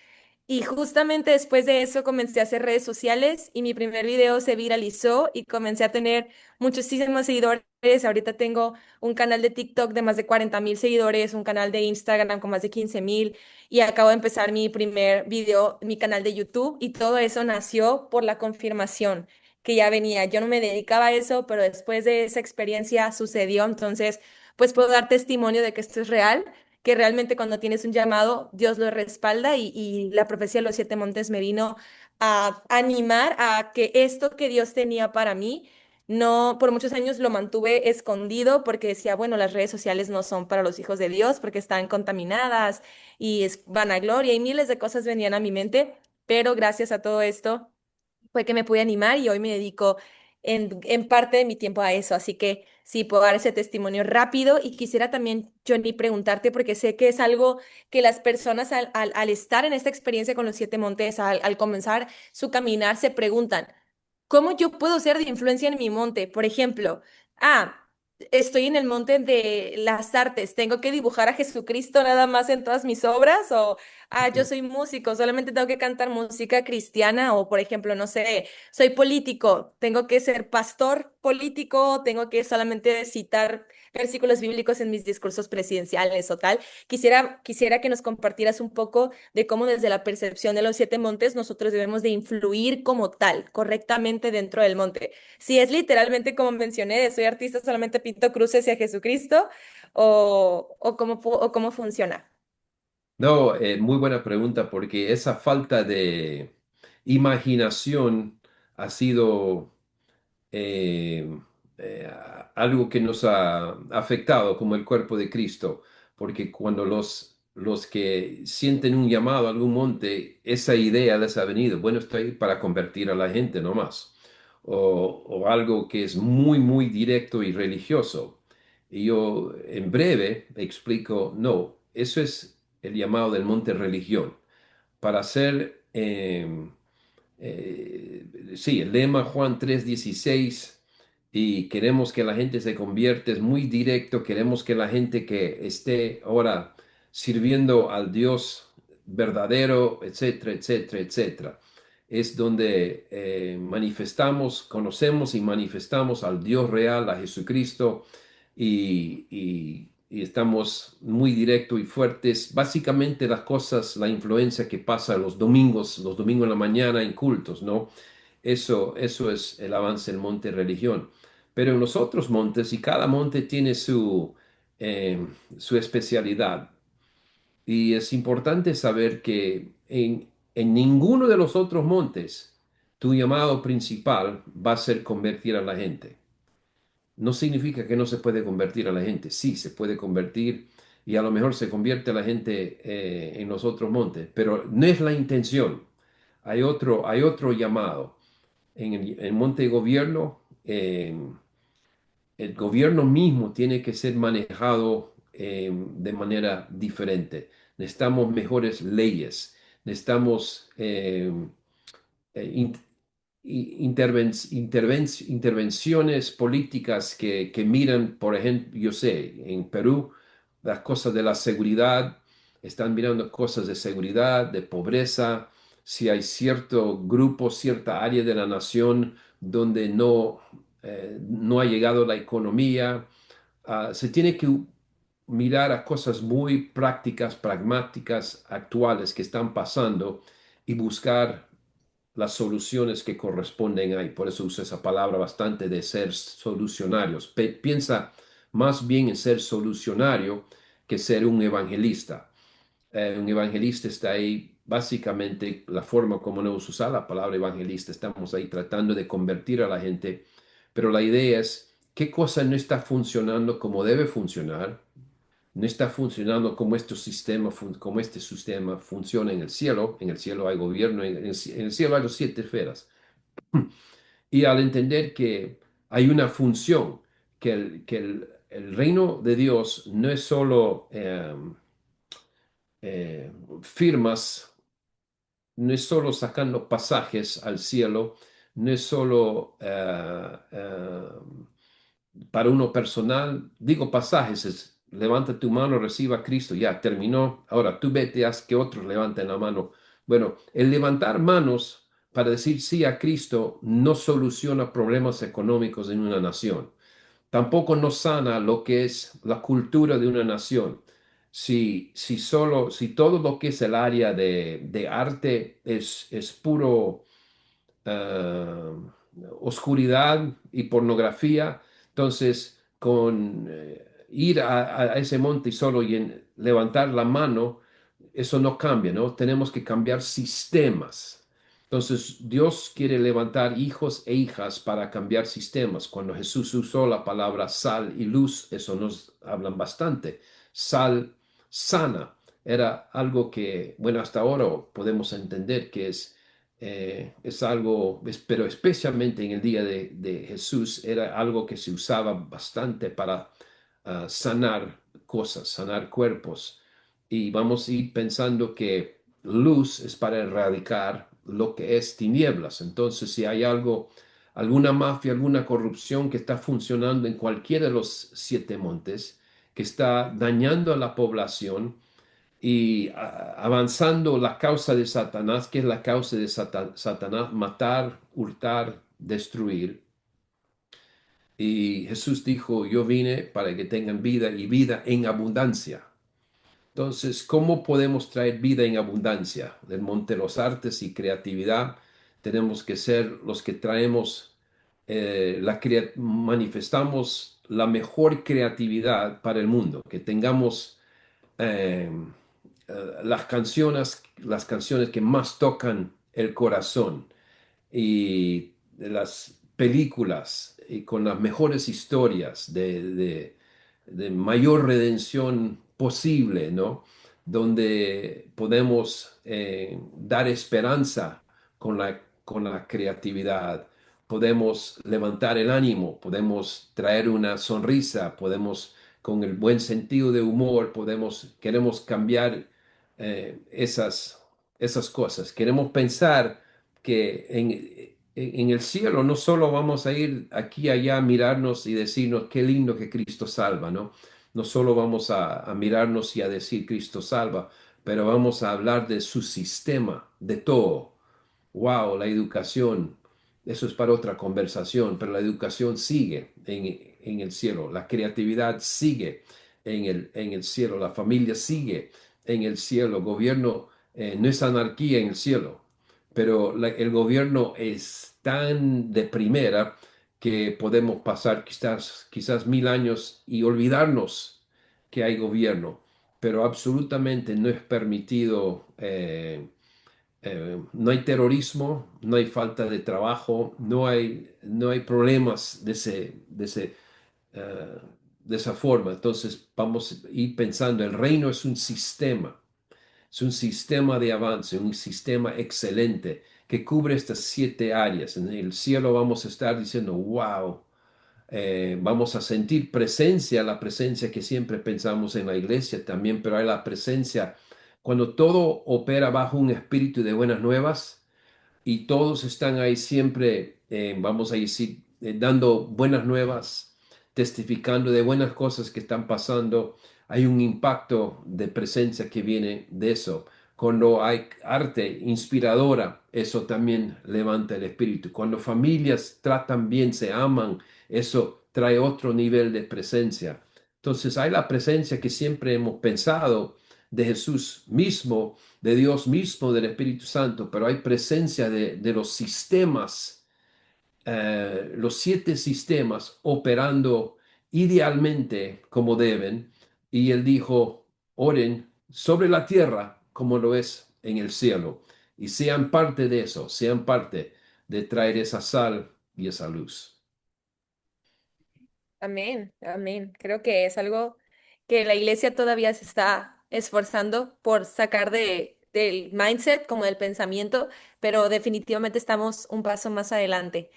Y justamente después de eso comencé a hacer redes sociales y mi primer video se viralizó y comencé a tener muchísimos seguidores. Ahorita tengo un canal de TikTok de más de 40,000 seguidores, un canal de Instagram con más de 15,000 y acabo de empezar mi primer video, mi canal de YouTube y todo eso nació por la confirmación que ya venía. Yo no me dedicaba a eso, pero después de esa experiencia sucedió. Entonces, pues puedo dar testimonio de que esto es real, que realmente cuando tienes un llamado, Dios lo respalda y la profecía de los 7 montes me vino a animar a que esto que Dios tenía para mí, no, por muchos años lo mantuve escondido porque decía, bueno, las redes sociales no son para los hijos de Dios porque están contaminadas y es vanagloria y miles de cosas venían a mi mente, pero gracias a todo esto fue que me pude animar y hoy me dedico en parte de mi tiempo a eso. Así que sí, puedo dar ese testimonio rápido y quisiera también, Johnny, preguntarte, porque sé que es algo que las personas al estar en esta experiencia con los 7 montes, al comenzar su caminar, se preguntan, ¿cómo yo puedo ser de influencia en mi monte? Por ejemplo, ah, estoy en el monte de las artes, ¿tengo que dibujar a Jesucristo nada más en todas mis obras? O, yo soy músico, solamente tengo que cantar música cristiana. O, por ejemplo, no sé, soy político, tengo que ser pastor político, tengo que solamente citar versículos bíblicos en mis discursos presidenciales o tal. Quisiera que nos compartieras un poco de cómo desde la percepción de los siete montes nosotros debemos de influir como tal, correctamente dentro del monte. Si es literalmente como mencioné, de soy artista, solamente pinto cruces hacia Jesucristo, o cómo funciona. No, muy buena pregunta porque esa falta de imaginación ha sido eh, algo que nos ha afectado como el cuerpo de Cristo, porque cuando los que sienten un llamado a algún monte, esa idea les ha venido, bueno, estoy para convertir a la gente nomás, o algo que es muy, muy directo y religioso. Y yo en breve explico, no, eso es el llamado del monte religión, para hacer sí, el lema Juan 3:16 y queremos que la gente se convierta, es muy directo, queremos que la gente que esté ahora sirviendo al Dios verdadero, etcétera, etcétera, etcétera. Es donde manifestamos, conocemos y manifestamos al Dios real, a Jesucristo, y estamos muy directos y fuertes. Básicamente las cosas, la influencia que pasa los domingos en la mañana en cultos, ¿no? Eso es el avance del monte religión. Pero en los otros montes, y cada monte tiene eh, su especialidad, y es importante saber que en ninguno de los otros montes, tu llamado principal va a ser convertir a la gente. No significa que no se puede convertir a la gente, sí, se puede convertir y a lo mejor se convierte a la gente en los otros montes, pero no es la intención. Hay otro llamado. En el monte de gobierno, el gobierno mismo tiene que ser manejado de manera diferente. Necesitamos mejores leyes, necesitamos eh, intervenciones políticas que miran, por ejemplo, yo sé, en Perú, las cosas de la seguridad, están mirando cosas de seguridad, de pobreza, si hay cierto grupo, cierta área de la nación donde no ha llegado la economía. Se tiene que mirar a cosas muy prácticas, pragmáticas, actuales que están pasando y buscar las soluciones que corresponden ahí. Por eso uso esa palabra bastante de ser solucionarios. Piensa más bien en ser solucionario que ser un evangelista. Un evangelista está ahí, básicamente la forma como nos usa la palabra evangelista, estamos ahí tratando de convertir a la gente, pero la idea es qué cosa no está funcionando como debe funcionar, no está funcionando como como este sistema funciona en el cielo. En el cielo hay gobierno, en el cielo hay los siete esferas. Y al entender que hay una función, el reino de Dios no es solo firmas, no es solo sacando pasajes al cielo, no es solo para uno personal, digo pasajes, es levanta tu mano, reciba a Cristo, ya terminó, ahora tú vete, haz que otros levanten la mano. Bueno, el levantar manos para decir sí a Cristo no soluciona problemas económicos en una nación. Tampoco nos sana lo que es la cultura de una nación. Si todo lo que es el área de arte es puro eh, oscuridad y pornografía, entonces con ir a ese monte y solo levantar la mano, eso no cambia, ¿no? Tenemos que cambiar sistemas. Entonces, Dios quiere levantar hijos e hijas para cambiar sistemas. Cuando Jesús usó la palabra sal y luz, eso nos hablan bastante. Sal sana era algo que, bueno, hasta ahora podemos entender que es algo, pero especialmente en el día de Jesús, era algo que se usaba bastante para sanar cosas, sanar cuerpos. Y vamos a ir pensando que luz es para erradicar lo que es tinieblas. Entonces, si hay algo, alguna mafia, alguna corrupción que está funcionando en cualquiera de los siete montes, que está dañando a la población y avanzando la causa de Satanás, que es la causa de Satanás, matar, hurtar, destruir. Y Jesús dijo, yo vine para que tengan vida y vida en abundancia. Entonces, ¿cómo podemos traer vida en abundancia? Del Monte de los Artes y creatividad, tenemos que ser los que traemos, manifestamos la mejor creatividad para el mundo, que tengamos eh, las canciones que más tocan el corazón y de las películas y con las mejores historias de mayor redención posible, ¿no? Donde podemos dar esperanza con la creatividad, podemos levantar el ánimo, podemos traer una sonrisa, podemos con el buen sentido de humor, queremos cambiar esas cosas, queremos pensar que en el cielo no solo vamos a ir aquí y allá a mirarnos y decirnos qué lindo que Cristo salva, ¿no? No solo vamos a mirarnos y a decir Cristo salva, pero vamos a hablar de su sistema, de todo. Wow, la educación, eso es para otra conversación, pero la educación sigue en el cielo, la creatividad sigue en el cielo, la familia sigue en el cielo, gobierno, no es anarquía en el cielo, pero el gobierno es tan de primera que podemos pasar quizás 1000 años y olvidarnos que hay gobierno, pero absolutamente no es permitido. No hay terrorismo, no hay falta de trabajo, no hay problemas eh, de esa forma. Entonces vamos a ir pensando, el reino es un sistema de avance, un sistema excelente que cubre estas 7 áreas. En el cielo vamos a estar diciendo, wow, vamos a sentir presencia, la presencia que siempre pensamos en la iglesia también, pero hay la presencia cuando todo opera bajo un espíritu de buenas nuevas y todos están ahí siempre, vamos a decir, dando buenas nuevas, testificando de buenas cosas que están pasando. Hay un impacto de presencia que viene de eso. Cuando hay arte inspiradora, eso también levanta el espíritu. Cuando familias tratan bien, se aman, eso trae otro nivel de presencia. Entonces hay la presencia que siempre hemos pensado de Jesús mismo, de Dios mismo, del Espíritu Santo, pero hay presencia de los sistemas, los 7 sistemas operando idealmente como deben. Y él dijo, oren sobre la tierra como lo es en el cielo. Y sean parte de eso, sean parte de traer esa sal y esa luz. Amén, amén. Creo que es algo que la iglesia todavía se está esforzando por sacar del mindset, como del pensamiento, pero definitivamente estamos un paso más adelante.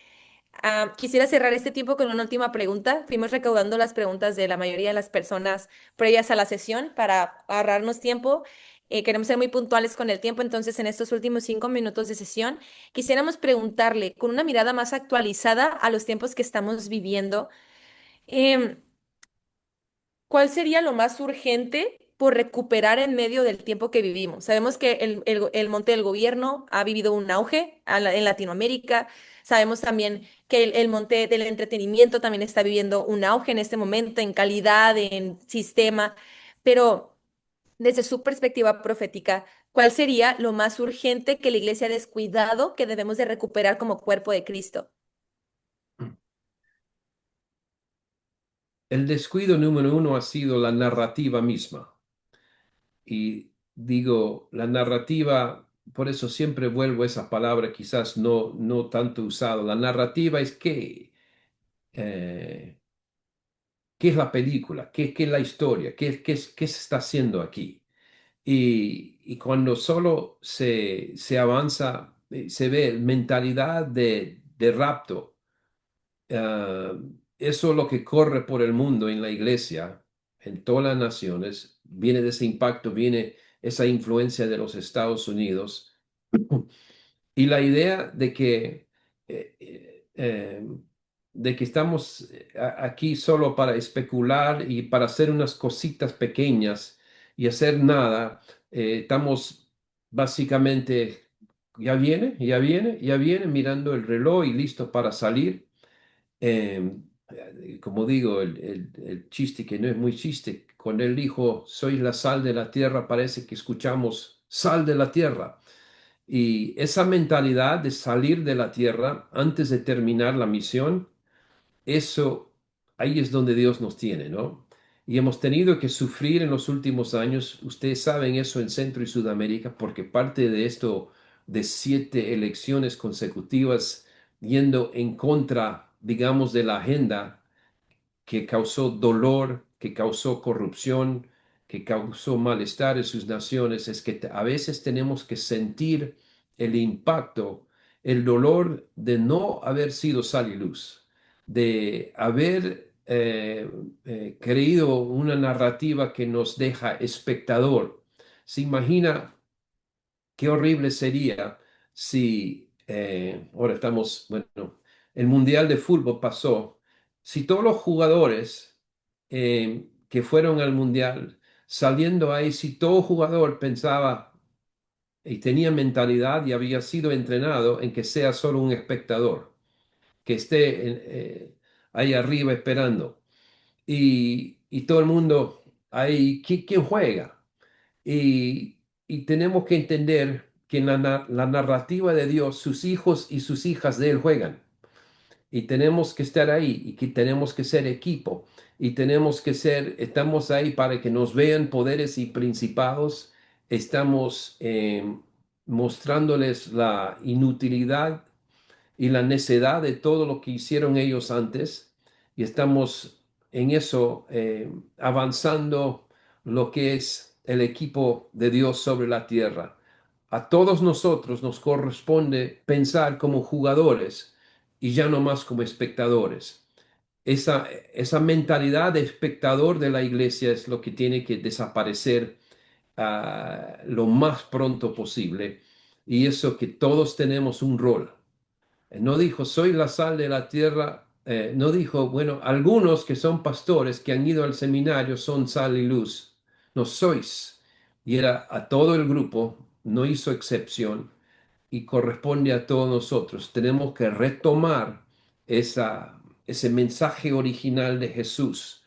Quisiera cerrar este tiempo con una última pregunta. Fuimos recaudando las preguntas de la mayoría de las personas previas a la sesión para ahorrarnos tiempo. Queremos ser muy puntuales con el tiempo, entonces en estos últimos 5 minutos de sesión quisiéramos preguntarle con una mirada más actualizada a los tiempos que estamos viviendo. em, ¿Cuál sería lo más urgente por recuperar en medio del tiempo que vivimos? Sabemos que el monte del gobierno ha vivido un auge en Latinoamérica. Sabemos también que el monte del entretenimiento también está viviendo un auge en este momento en calidad, en sistema. Pero desde su perspectiva profética, ¿cuál sería lo más urgente que la iglesia ha descuidado que debemos de recuperar como cuerpo de Cristo? El descuido número uno ha sido la narrativa misma. Y digo, la narrativa, por eso siempre vuelvo a esa palabra, quizás no tanto usado. La narrativa es eh, qué es la película, qué es la historia, qué se está haciendo aquí. Y cuando solo se avanza, se ve mentalidad de rapto. Ah, eso es lo que corre por el mundo en la iglesia, en todas las naciones. Viene de ese impacto, viene esa influencia de los Estados Unidos. Y la idea eh, eh, eh, de que estamos aquí solo para especular y para hacer unas cositas pequeñas y hacer nada, estamos básicamente, ya viene, mirando el reloj y listo para salir. como digo, el chiste que no es muy chiste, cuando él dijo, soy la sal de la tierra, parece que escuchamos sal de la tierra. Y esa mentalidad de salir de la tierra antes de terminar la misión, eso, ahí es donde Dios nos tiene, ¿no? Y hemos tenido que sufrir en los últimos años, ustedes saben eso en Centro y Sudamérica, porque parte de esto, de 7 elecciones consecutivas, yendo en contra, digamos, de la agenda que causó dolor, que causó corrupción, que causó malestar en sus naciones, es que a veces tenemos que sentir el impacto, el dolor de no haber sido sal y luz, de haber creído una narrativa que nos deja espectador. ¿Se imagina qué horrible sería si, ahora estamos, bueno, el Mundial de Fútbol pasó, si todos los jugadores que fueron al Mundial, saliendo ahí, si todo jugador pensaba y tenía mentalidad y había sido entrenado en que sea solo un espectador, que esté ahí arriba esperando, y todo el mundo ahí, ¿quién juega? Y tenemos que entender que en la narrativa de Dios, sus hijos y sus hijas de Él juegan. Y tenemos que estar ahí y que tenemos que ser equipo. Y tenemos que ser, estamos ahí para que nos vean poderes y principados. Estamos mostrándoles la inutilidad y la necedad de todo lo que hicieron ellos antes. Y estamos en eso avanzando lo que es el equipo de Dios sobre la tierra. A todos nosotros nos corresponde pensar como jugadores y ya no más como espectadores. Esa mentalidad de espectador de la iglesia es lo que tiene que desaparecer lo más pronto posible. Y eso que todos tenemos un rol. No dijo, soy la sal de la tierra. No dijo, bueno, algunos que son pastores que han ido al seminario son sal y luz. No sois. Y era a todo el grupo, no hizo excepción y corresponde a todos nosotros. Tenemos que retomar ese mensaje original de Jesús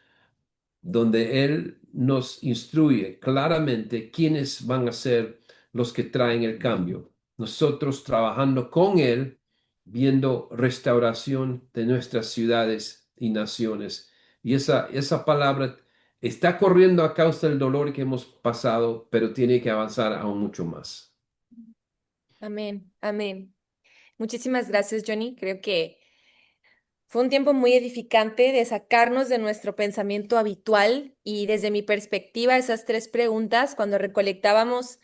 donde Él nos instruye claramente quiénes van a ser los que traen el cambio. Nosotros trabajando con Él, viendo restauración de nuestras ciudades y naciones. Y esa palabra está corriendo a causa del dolor que hemos pasado, pero tiene que avanzar aún mucho más. Amén, amén. Muchísimas gracias, Johnny. Creo que fue un tiempo muy edificante de sacarnos de nuestro pensamiento habitual y desde mi perspectiva, esas 3 preguntas, cuando recolectábamos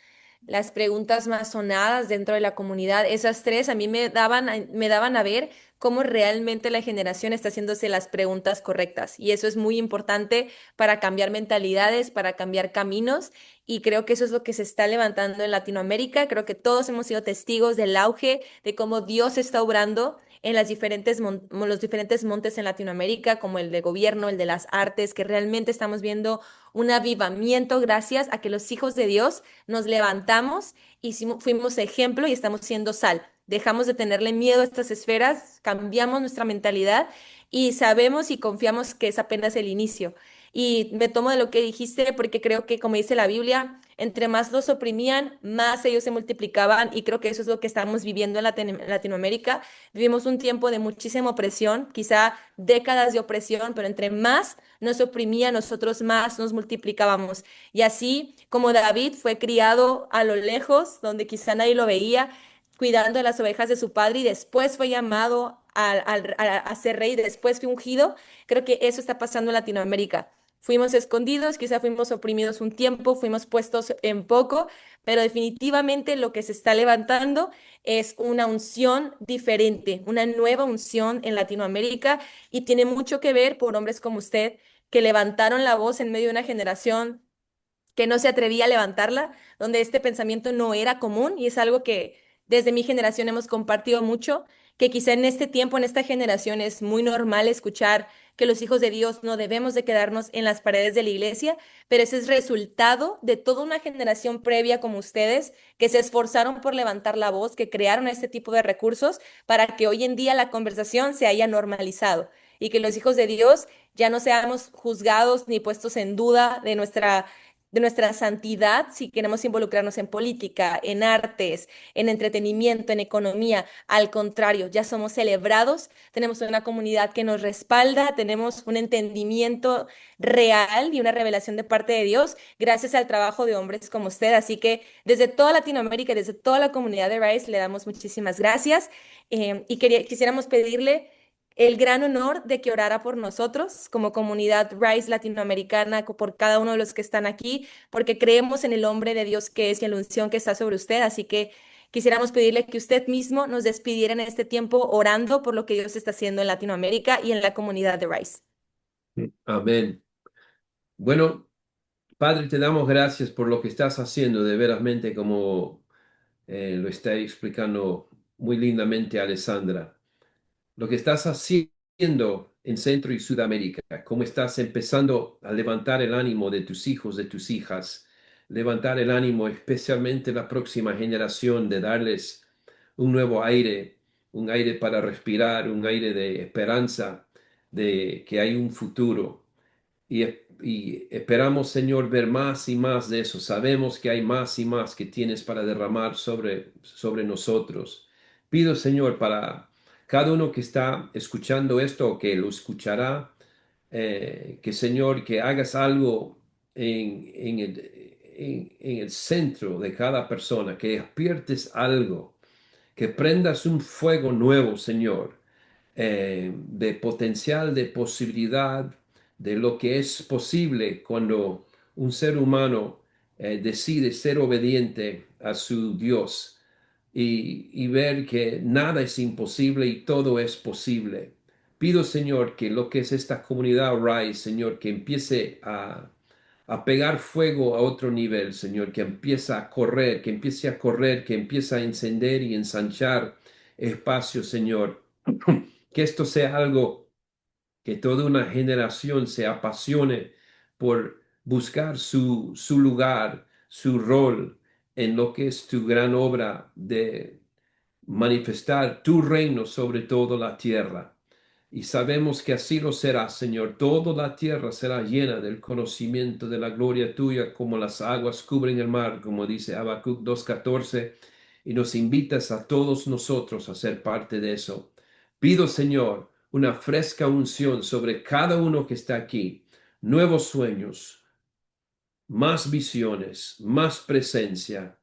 las preguntas más sonadas dentro de la comunidad, esas 3 a mí me daban a ver cómo realmente la generación está haciéndose las preguntas correctas. Y eso es muy importante para cambiar mentalidades, para cambiar caminos. Y creo que eso es lo que se está levantando en Latinoamérica. Creo que todos hemos sido testigos del auge, de cómo Dios está obrando en los diferentes montes en Latinoamérica, como el de gobierno, el de las artes, que realmente estamos viendo un avivamiento gracias a que los hijos de Dios nos levantamos y fuimos ejemplo y estamos siendo sal. Dejamos de tenerle miedo a estas esferas, cambiamos nuestra mentalidad y sabemos y confiamos que es apenas el inicio. Y me tomo de lo que dijiste porque creo que, como dice la Biblia, entre más los oprimían, más ellos se multiplicaban y creo que eso es lo que estamos viviendo en Latinoamérica. Vivimos un tiempo de muchísima opresión, quizá décadas de opresión, pero entre más nos oprimía, nosotros más nos multiplicábamos. Y así como David fue criado a lo lejos, donde quizá nadie lo veía, cuidando de las ovejas de su padre y después fue llamado a ser rey, después fue ungido, creo que eso está pasando en Latinoamérica. Fuimos escondidos, quizá fuimos oprimidos un tiempo, fuimos puestos en poco, pero definitivamente lo que se está levantando es una unción diferente, una nueva unción en Latinoamérica y tiene mucho que ver por hombres como usted que levantaron la voz en medio de una generación que no se atrevía a levantarla, donde este pensamiento no era común y es algo que desde mi generación hemos compartido mucho, que quizá en este tiempo, en esta generación es muy normal escuchar que los hijos de Dios no debemos de quedarnos en las paredes de la iglesia, pero ese es resultado de toda una generación previa como ustedes que se esforzaron por levantar la voz, que crearon este tipo de recursos para que hoy en día la conversación se haya normalizado. y que los hijos de Dios ya no seamos juzgados ni puestos en duda de nuestra santidad si queremos involucrarnos en política, en artes, en entretenimiento, en economía. Al contrario, ya somos celebrados, tenemos una comunidad que nos respalda, tenemos un entendimiento real y una revelación de parte de Dios gracias al trabajo de hombres como usted. Así que desde toda Latinoamérica, desde toda la comunidad de Rise, le damos muchísimas gracias y quisiéramos pedirle el gran honor de que orara por nosotros como comunidad Rise latinoamericana, por cada uno de los que están aquí, porque creemos en el hombre de Dios que es y en la unción que está sobre usted. Así que quisiéramos pedirle que usted mismo nos despidiera en este tiempo orando por lo que Dios está haciendo en Latinoamérica y en la comunidad de Rise. Amén. Bueno, Padre, te damos gracias por lo que estás haciendo, de verasmente como lo está explicando muy lindamente Alessandra. Lo que estás haciendo en Centro y Sudamérica, cómo estás empezando a levantar el ánimo de tus hijos, de tus hijas, levantar el ánimo especialmente la próxima generación, de darles un nuevo aire, un aire para respirar, un aire de esperanza, de que hay un futuro. Y esperamos, Señor, ver más y más de eso. Sabemos que hay más y más que tienes para derramar sobre nosotros. Pido, Señor, para cada uno que está escuchando esto o que lo escuchará, que, Señor, que hagas algo en el centro de cada persona, que despiertes algo, que prendas un fuego nuevo, Señor, de potencial, de posibilidad, de lo que es posible cuando un ser humano decide ser obediente a su Dios y ver que nada es imposible y todo es posible. Pido, Señor, que lo que es esta comunidad Rise, Señor, que empiece a pegar fuego a otro nivel, Señor, que empiece a correr, que empiece a correr, que empiece a encender y ensanchar espacio, Señor. Que esto sea algo que toda una generación se apasione por buscar su lugar, su rol en lo que es tu gran obra de manifestar tu reino sobre toda la tierra. Y sabemos que así lo será, Señor. Toda la tierra será llena del conocimiento de la gloria tuya, como las aguas cubren el mar, como dice Habacuc 2:14, y nos invitas a todos nosotros a ser parte de eso. Pido, Señor, una fresca unción sobre cada uno que está aquí, nuevos sueños, más visiones, más presencia,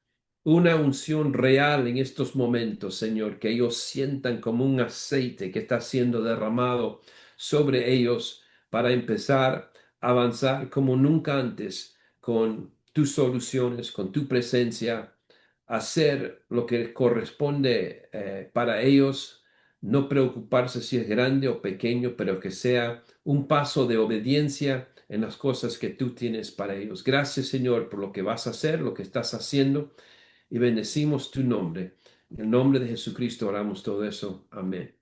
una unción real en estos momentos, Señor, que ellos sientan como un aceite que está siendo derramado sobre ellos para empezar a avanzar como nunca antes con tus soluciones, con tu presencia, hacer lo que corresponde para ellos, no preocuparse si es grande o pequeño, pero que sea un paso de obediencia en las cosas que tú tienes para ellos. Gracias, Señor, por lo que vas a hacer, lo que estás haciendo, y bendecimos tu nombre. En el nombre de Jesucristo oramos todo eso. Amén.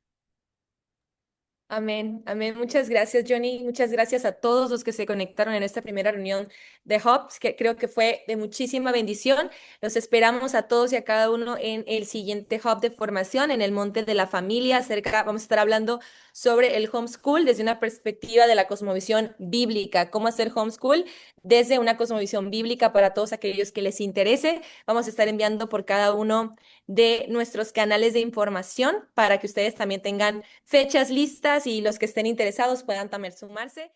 Amén, amén. Muchas gracias, Johnny. Muchas gracias a todos los que se conectaron en esta primera reunión de Hubs, que creo que fue de muchísima bendición. Los esperamos a todos y a cada uno en el siguiente Hub de formación, en el Monte de la Familia. Vamos a estar hablando sobre el homeschool desde una perspectiva de la cosmovisión bíblica. Cómo hacer homeschool desde una cosmovisión bíblica para todos aquellos que les interese. Vamos a estar enviando por cada uno de nuestros canales de información para que ustedes también tengan fechas listas y los que estén interesados puedan también sumarse.